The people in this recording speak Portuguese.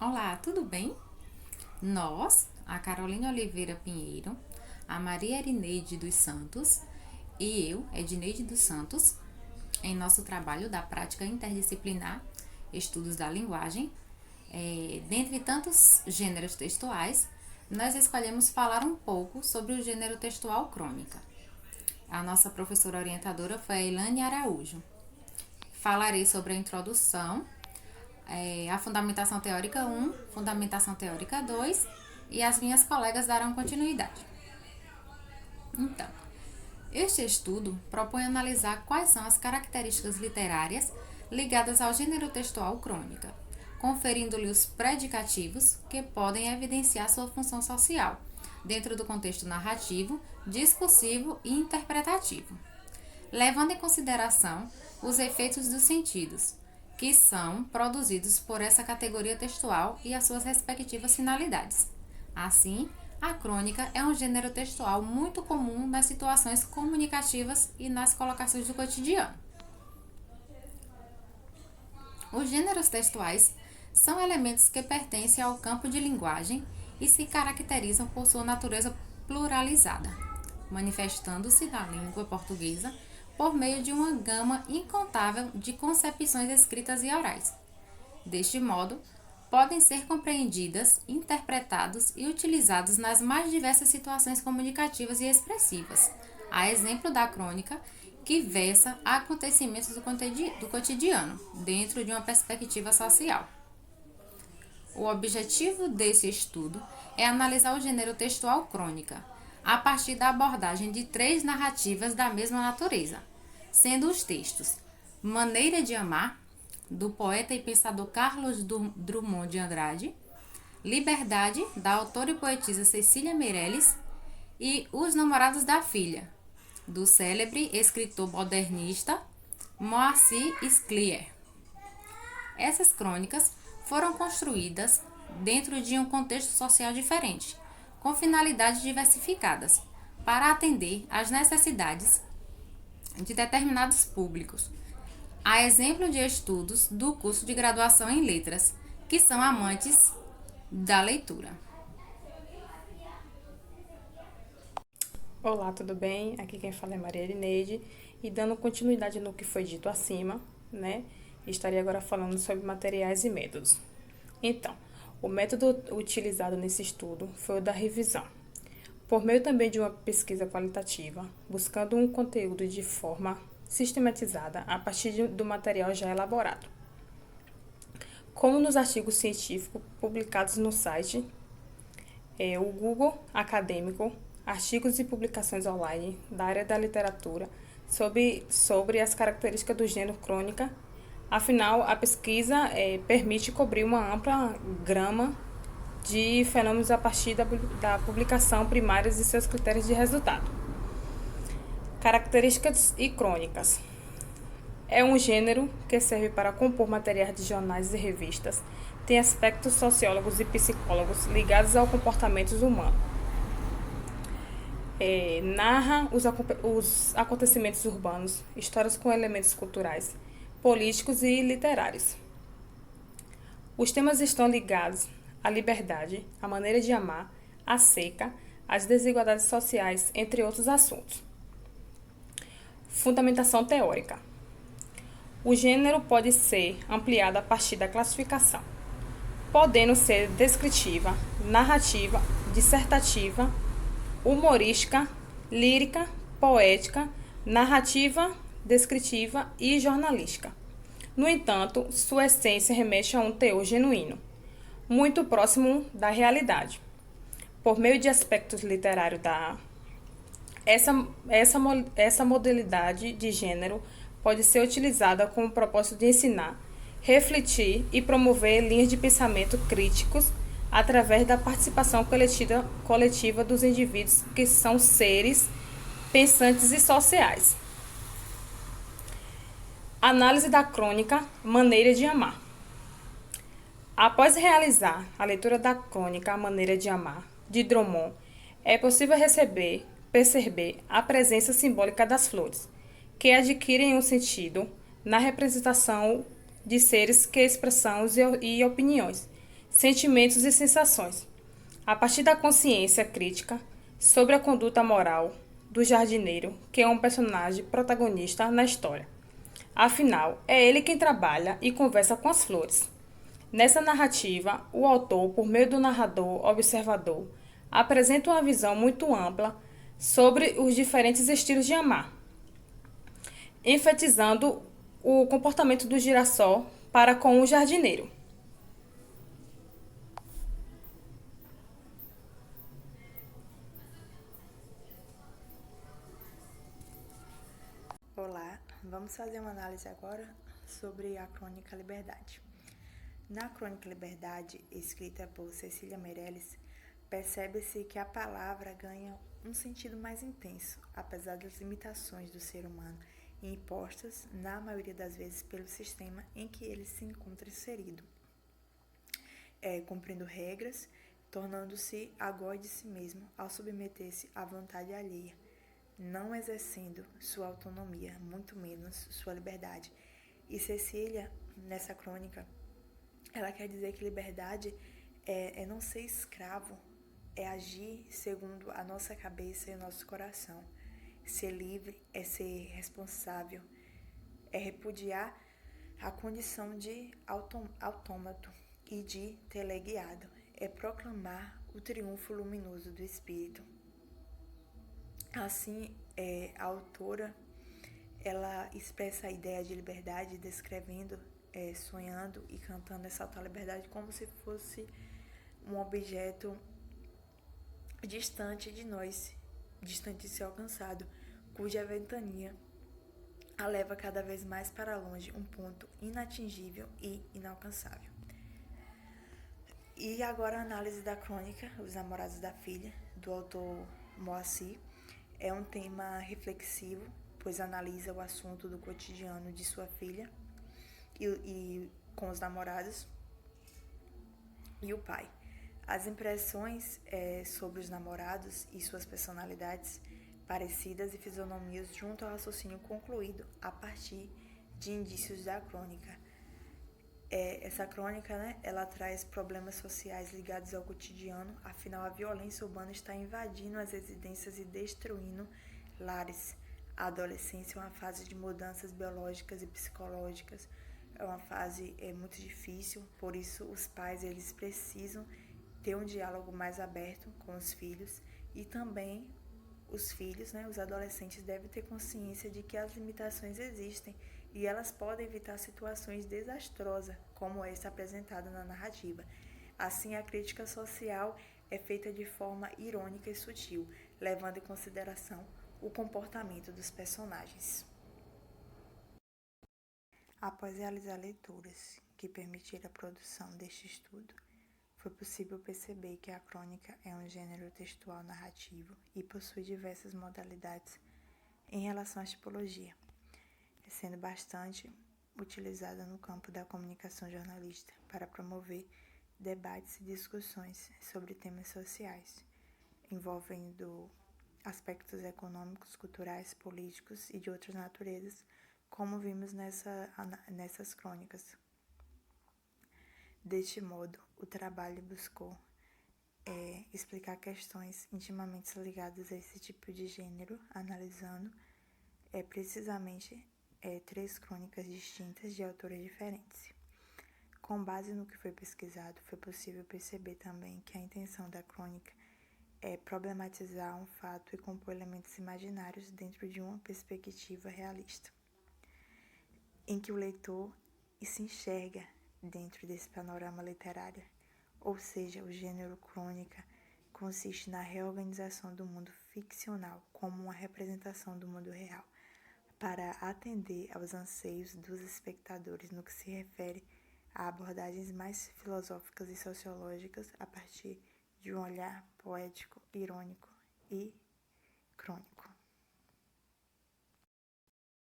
Olá, tudo bem? Nós, a Carolina Oliveira Pinheiro, a Maria Erineide dos Santos e eu, Edneide dos Santos, em nosso trabalho da prática interdisciplinar Estudos da Linguagem, dentre tantos gêneros textuais, nós escolhemos falar um pouco sobre o gênero textual crônica. A nossa professora orientadora foi a Ilane Araújo. Falarei sobre a introdução, a Fundamentação Teórica 1, Fundamentação Teórica 2 e as minhas colegas darão continuidade. Então, este estudo propõe analisar quais são as características literárias ligadas ao gênero textual crônica, conferindo-lhe os predicativos que podem evidenciar sua função social, dentro do contexto narrativo, discursivo e interpretativo, levando em consideração os efeitos dos sentidos, que são produzidos por essa categoria textual e as suas respectivas finalidades. Assim, a crônica é um gênero textual muito comum nas situações comunicativas e nas colocações do cotidiano. Os gêneros textuais são elementos que pertencem ao campo de linguagem e se caracterizam por sua natureza pluralizada, manifestando-se na língua portuguesa por meio de uma gama incontável de concepções escritas e orais. Deste modo, podem ser compreendidas, interpretados e utilizados nas mais diversas situações comunicativas e expressivas, a exemplo da crônica, que versa acontecimentos do cotidiano, dentro de uma perspectiva social. O objetivo desse estudo é analisar o gênero textual crônica, a partir da abordagem de 3 narrativas da mesma natureza, sendo os textos Maneira de Amar, do poeta e pensador Carlos Drummond de Andrade, Liberdade, da autora e poetisa Cecília Meirelles, e Os Namorados da Filha, do célebre escritor modernista Moacir Sclier. Essas crônicas foram construídas dentro de um contexto social diferente, com finalidades diversificadas, para atender às necessidades de determinados públicos, a exemplo de estudos do curso de graduação em letras, que são amantes da leitura. Olá, tudo bem? Aqui quem fala é Maria Erineide e dando continuidade no que foi dito acima, Estaria agora falando sobre materiais e métodos. Então, o método utilizado nesse estudo foi o da revisão, por meio também de uma pesquisa qualitativa, buscando um conteúdo de forma sistematizada a partir do material já elaborado. Como nos artigos científicos publicados no site, o Google Acadêmico, artigos e publicações online da área da literatura sobre as características do gênero crônica. Afinal, a pesquisa permite cobrir uma ampla gama de fenômenos a partir da publicação primárias e seus critérios de resultado. Características e crônicas. É um gênero que serve para compor materiais de jornais e revistas. Tem aspectos sociólogos e psicólogos ligados ao comportamento humano. Narra os acontecimentos urbanos, histórias com elementos culturais, políticos e literários. Os temas estão ligados à liberdade, à maneira de amar, à seca, às desigualdades sociais, entre outros assuntos. Fundamentação teórica. O gênero pode ser ampliado a partir da classificação, podendo ser descritiva, narrativa, dissertativa, humorística, lírica, poética, narrativa, descritiva e jornalística. No entanto, sua essência remete a um teor genuíno, muito próximo da realidade. Por meio de aspectos literários essa modalidade de gênero pode ser utilizada com o propósito de ensinar, refletir e promover linhas de pensamento críticos através da participação coletiva dos indivíduos que são seres pensantes e sociais. Análise da crônica Maneira de Amar. Após realizar a leitura da crônica A Maneira de Amar, de Drummond, é possível perceber a presença simbólica das flores, que adquirem um sentido na representação de seres que expressão e opiniões, sentimentos e sensações, a partir da consciência crítica sobre a conduta moral do jardineiro, que é um personagem protagonista na história. Afinal, é ele quem trabalha e conversa com as flores. Nessa narrativa, o autor, por meio do narrador observador, apresenta uma visão muito ampla sobre os diferentes estilos de amar, enfatizando o comportamento do girassol para com o jardineiro. Olá, vamos fazer uma análise agora sobre a Crônica Liberdade. Na Crônica Liberdade, escrita por Cecília Meirelles, percebe-se que a palavra ganha um sentido mais intenso, apesar das limitações do ser humano impostas, na maioria das vezes, pelo sistema em que ele se encontra inserido, cumprindo regras, tornando-se agora de si mesmo ao submeter-se à vontade alheia, não exercendo sua autonomia, muito menos sua liberdade. E Cecília, nessa crônica, ela quer dizer que liberdade é não ser escravo, é agir segundo a nossa cabeça e o nosso coração. Ser livre é ser responsável, é repudiar a condição de autômato e de teleguiado, é proclamar o triunfo luminoso do espírito. Assim, a autora, ela expressa a ideia de liberdade descrevendo, sonhando e cantando essa tal liberdade como se fosse um objeto distante de nós, distante de ser alcançado, cuja ventania a leva cada vez mais para longe, um ponto inatingível e inalcançável. E agora a análise da crônica Os Namorados da Filha, do autor Moacir. É um tema reflexivo, pois analisa o assunto do cotidiano de sua filha e com os namorados e o pai. As impressões sobre os namorados e suas personalidades parecidas e fisionomias junto ao raciocínio concluído a partir de indícios da crônica. Essa crônica, ela traz problemas sociais ligados ao cotidiano, afinal a violência urbana está invadindo as residências e destruindo lares. A adolescência é uma fase de mudanças biológicas e psicológicas, é uma fase muito difícil, por isso os pais eles precisam ter um diálogo mais aberto com os filhos e também os filhos, os adolescentes devem ter consciência de que as limitações existem e elas podem evitar situações desastrosas, como essa apresentada na narrativa. Assim, a crítica social é feita de forma irônica e sutil, levando em consideração o comportamento dos personagens. Após realizar leituras que permitiram a produção deste estudo, foi possível perceber que a crônica é um gênero textual narrativo e possui diversas modalidades em relação à tipologia, sendo bastante utilizada no campo da comunicação jornalística para promover debates e discussões sobre temas sociais, envolvendo aspectos econômicos, culturais, políticos e de outras naturezas, como vimos nessas crônicas. Deste modo, o trabalho buscou explicar questões intimamente ligadas a esse tipo de gênero, analisando precisamente 3 crônicas distintas de autores diferentes. Com base no que foi pesquisado, foi possível perceber também que a intenção da crônica é problematizar um fato e compor elementos imaginários dentro de uma perspectiva realista, em que o leitor se enxerga dentro desse panorama literário, ou seja, o gênero crônica consiste na reorganização do mundo ficcional como uma representação do mundo real, para atender aos anseios dos espectadores no que se refere a abordagens mais filosóficas e sociológicas a partir de um olhar poético, irônico e crônico.